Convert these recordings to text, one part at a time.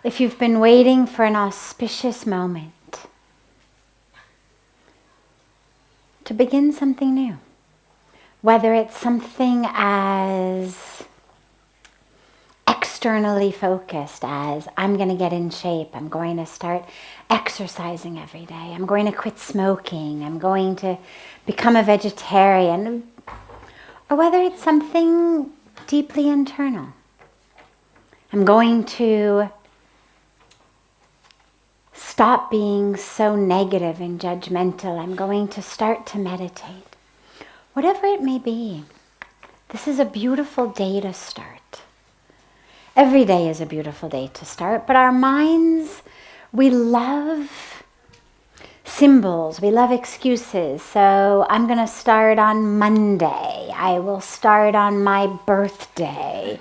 if you've been waiting for an auspicious moment to begin something new, whether it's something as externally focused as I'm going to get in shape, I'm going to start exercising every day, I'm going to quit smoking, I'm going to become a vegetarian, or whether it's something deeply internal. I'm going to stop being so negative and judgmental. I'm going to start to meditate. Whatever it may be, this is a beautiful day to start. Every day is a beautiful day to start, but our minds, we love symbols, we love excuses. So I'm going to start on Monday. I will start on my birthday.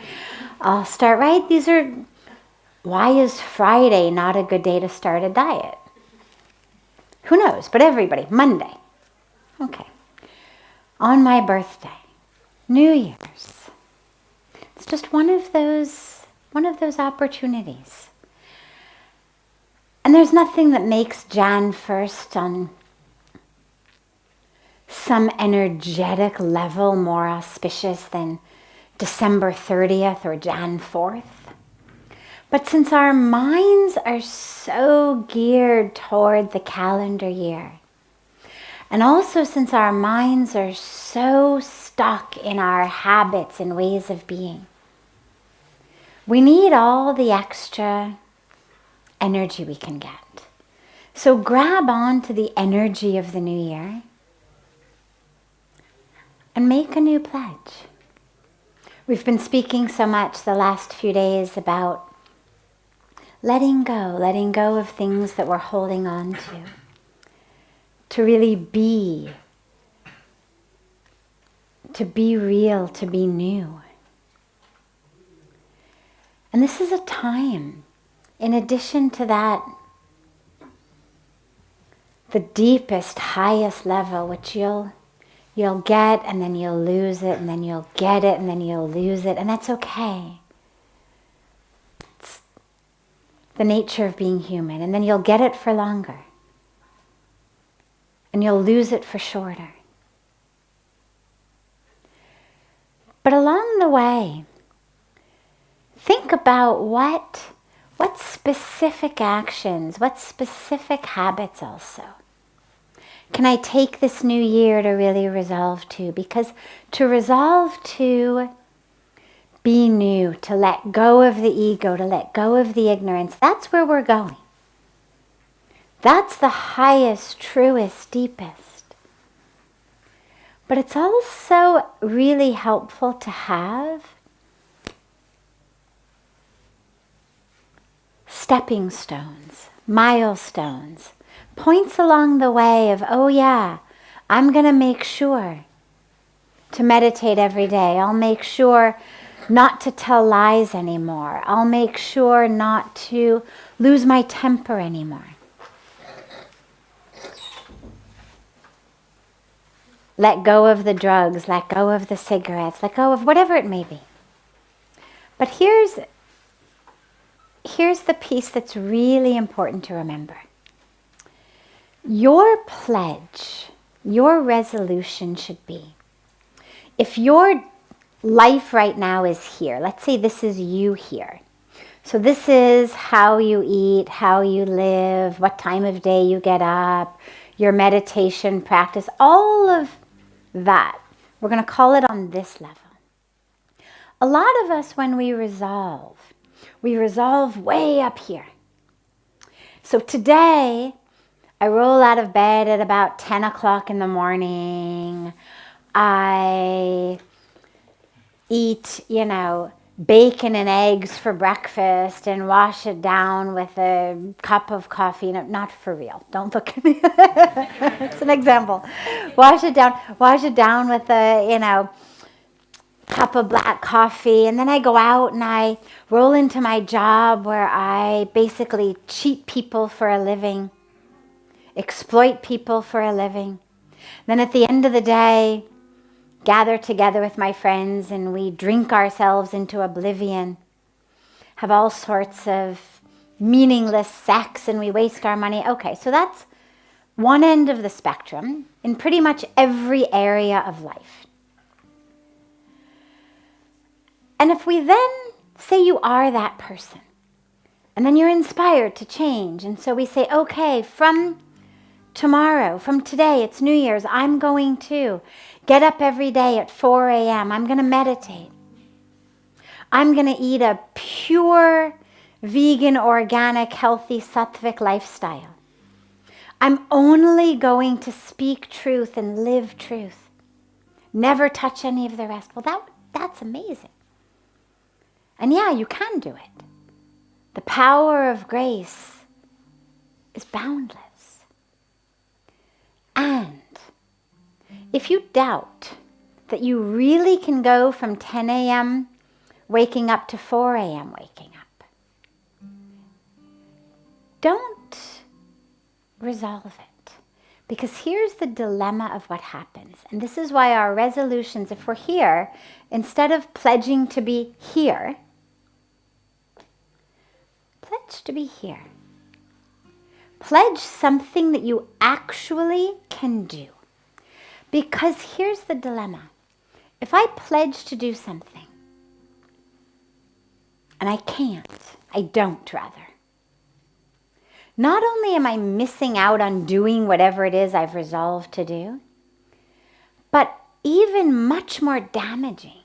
I'll start, right? Why is Friday not a good day to start a diet? Who knows? But everybody, Monday. Okay. On my birthday, New Year's. It's just one of those opportunities. And there's nothing that makes Jan 1st on some energetic level more auspicious than December 30th or Jan 4th. But since our minds are so geared toward the calendar year, and also since our minds are so stuck in our habits and ways of being, we need all the extra energy we can get. So grab on to the energy of the new year and make a new pledge. We've been speaking so much the last few days about letting go of things that we're holding on to really be, to be real, to be new. And this is a time, in addition to that, the deepest, highest level, which you'll get and then you'll lose it, and then you'll get it and then you'll lose it, and that's okay. It's the nature of being human. And then you'll get it for longer, and you'll lose it for shorter. But along the way, think about what specific actions, what specific habits also can I take this new year to really resolve to? Because to resolve to be new, to let go of the ego, to let go of the ignorance, that's where we're going. That's the highest, truest, deepest. But it's also really helpful to have stepping stones, milestones, points along the way of, oh yeah, I'm going to make sure to meditate every day. I'll make sure not to tell lies anymore. I'll make sure not to lose my temper anymore. Let go of the drugs, let go of the cigarettes, let go of whatever it may be. But here's the piece that's really important to remember. Your pledge, your resolution should be, if your life right now is here, let's say this is you here. So this is how you eat, how you live, what time of day you get up, your meditation practice, all of that. We're going to call it on this level. A lot of us, when we resolve way up here. So today, I roll out of bed at about 10 o'clock in the morning. I eat, bacon and eggs for breakfast and wash it down with a cup of coffee. No, not for real. Don't look at me. It's an example. Wash it down with a, cup of black coffee, and then I go out and I roll into my job where I basically cheat people for a living, exploit people for a living. Then at the end of the day, gather together with my friends and we drink ourselves into oblivion, have all sorts of meaningless sex and we waste our money. Okay, so that's one end of the spectrum in pretty much every area of life. And if we then say you are that person, and then you're inspired to change, and so we say, okay, from tomorrow, from today, it's New Year's, I'm going to get up every day at 4 a.m. I'm going to meditate. I'm going to eat a pure, vegan, organic, healthy, sattvic lifestyle. I'm only going to speak truth and live truth. Never touch any of the rest. Well, that's amazing. And yeah, you can do it. The power of grace is boundless. And if you doubt that you really can go from 10 a.m. waking up to 4 a.m. waking up, don't resolve it. Because here's the dilemma of what happens. And this is why our resolutions, if we're here, instead of pledging to be here, pledge to be here. Pledge something that you actually can do. Because here's the dilemma. If I pledge to do something, and I can't, I don't rather, not only am I missing out on doing whatever it is I've resolved to do, but even much more damaging,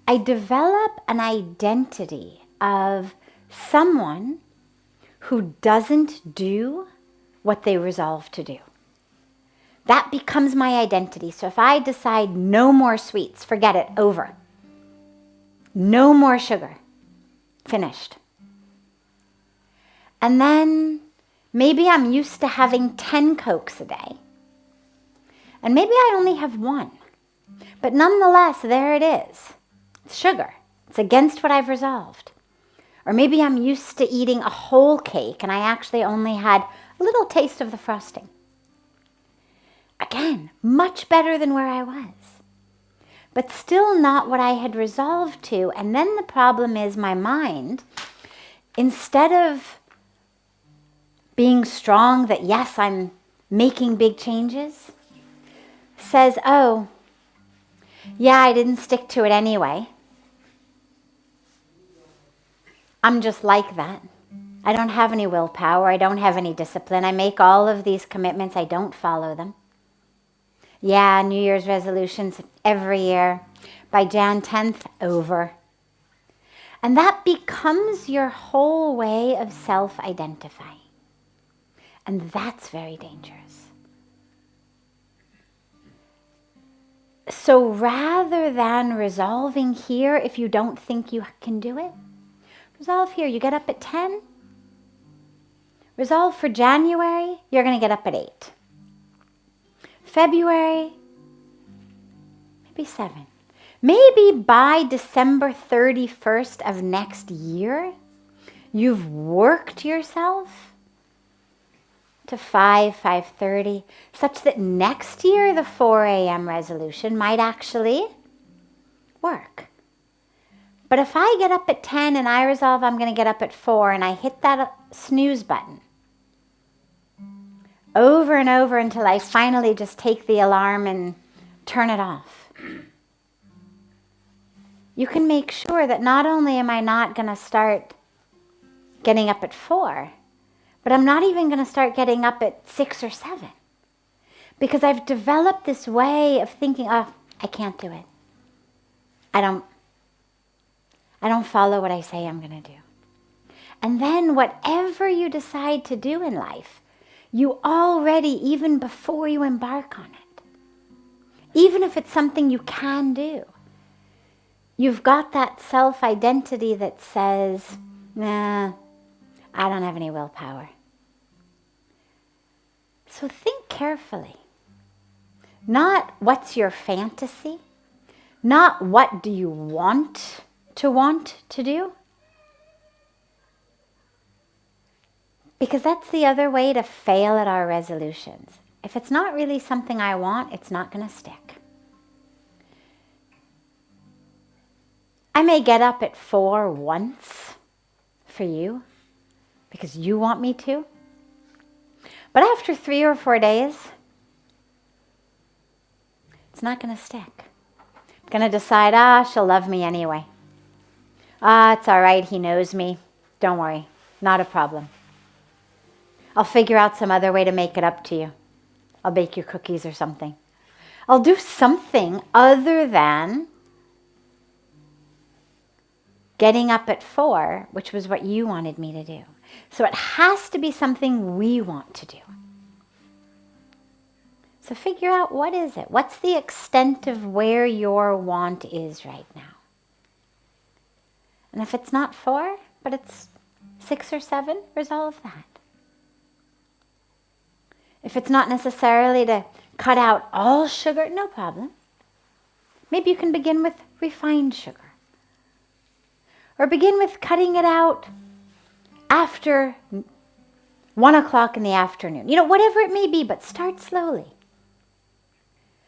I develop an identity of someone who doesn't do what they resolve to do. That becomes my identity. So if I decide no more sweets, forget it, over. No more sugar, finished. And then maybe I'm used to having 10 Cokes a day. And maybe I only have one. But nonetheless, there it is. It's sugar. It's against what I've resolved. Or maybe I'm used to eating a whole cake and I actually only had a little taste of the frosting. Again, much better than where I was. But still not what I had resolved to. And then the problem is my mind, instead of being strong that yes, I'm making big changes, says, oh, yeah, I didn't stick to it anyway. I'm just like that. I don't have any willpower. I don't have any discipline. I make all of these commitments. I don't follow them. Yeah, New Year's resolutions every year. By Jan 10th, over. And that becomes your whole way of self-identifying. And that's very dangerous. So rather than resolving here if you don't think you can do it, resolve here. You get up at 10. Resolve for January, you're going to get up at 8. February, maybe 7. Maybe by December 31st of next year, you've worked yourself to 5:30, such that next year the 4 a.m. resolution might actually work. But if I get up at 10 and I resolve I'm going to get up at 4 and I hit that snooze button over and over until I finally just take the alarm and turn it off, you can make sure that not only am I not going to start getting up at 4, but I'm not even going to start getting up at 6 or 7. Because I've developed this way of thinking, oh, I can't do it. I don't follow what I say I'm going to do. And then whatever you decide to do in life, you already, even before you embark on it, even if it's something you can do, you've got that self-identity that says, nah, I don't have any willpower. So think carefully. Not what's your fantasy, not what do you want to do. Because that's the other way to fail at our resolutions. If it's not really something I want, it's not going to stick. I may get up at 4 once for you, because you want me to. But after 3 or 4 days, it's not going to stick. I'm going to decide, she'll love me anyway. It's all right, he knows me. Don't worry, not a problem. I'll figure out some other way to make it up to you. I'll bake you cookies or something. I'll do something other than getting up at 4, which was what you wanted me to do. So it has to be something we want to do. So figure out, what is it? What's the extent of where your want is right now? And if it's not 4, but it's 6 or 7, resolve that. If it's not necessarily to cut out all sugar, no problem. Maybe you can begin with refined sugar. Or begin with cutting it out after 1 o'clock in the afternoon. Whatever it may be, but start slowly.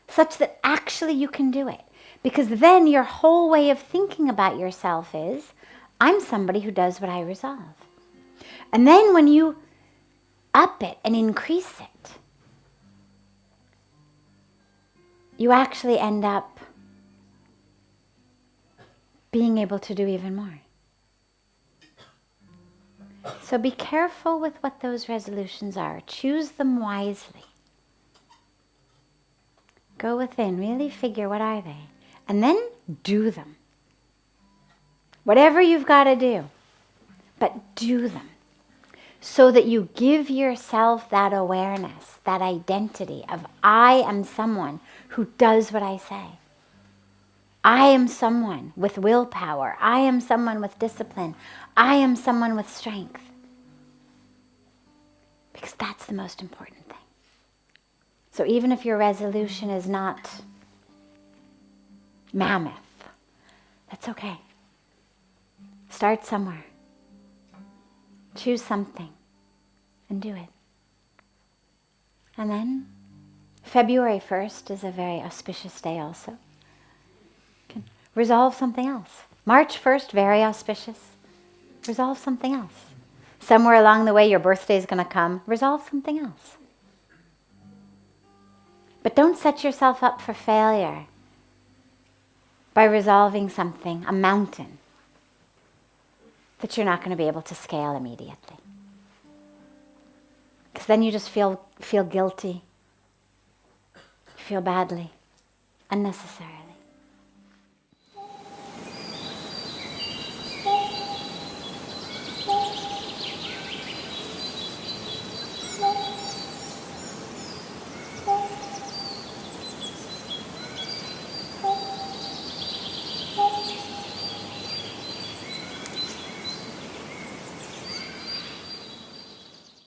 Such that actually you can do it. Because then your whole way of thinking about yourself is, I'm somebody who does what I resolve. And then when you up it and increase it, you actually end up being able to do even more. So be careful with what those resolutions are. Choose them wisely. Go within, really figure, what are they? And then do them. Whatever you've got to do, but do them. So that you give yourself that awareness, that identity of, I am someone who does what I say. I am someone with willpower. I am someone with discipline. I am someone with strength. Because that's the most important thing. So even if your resolution is not mammoth, that's okay. Start somewhere. Choose something and do it. And then February 1st is a very auspicious day also. You can resolve something else. March 1st, very auspicious. Resolve something else. Somewhere along the way your birthday is going to come. Resolve something else. But don't set yourself up for failure by resolving something, a mountain, that you're not going to be able to scale immediately. Because then you just feel guilty. You feel badly, unnecessarily.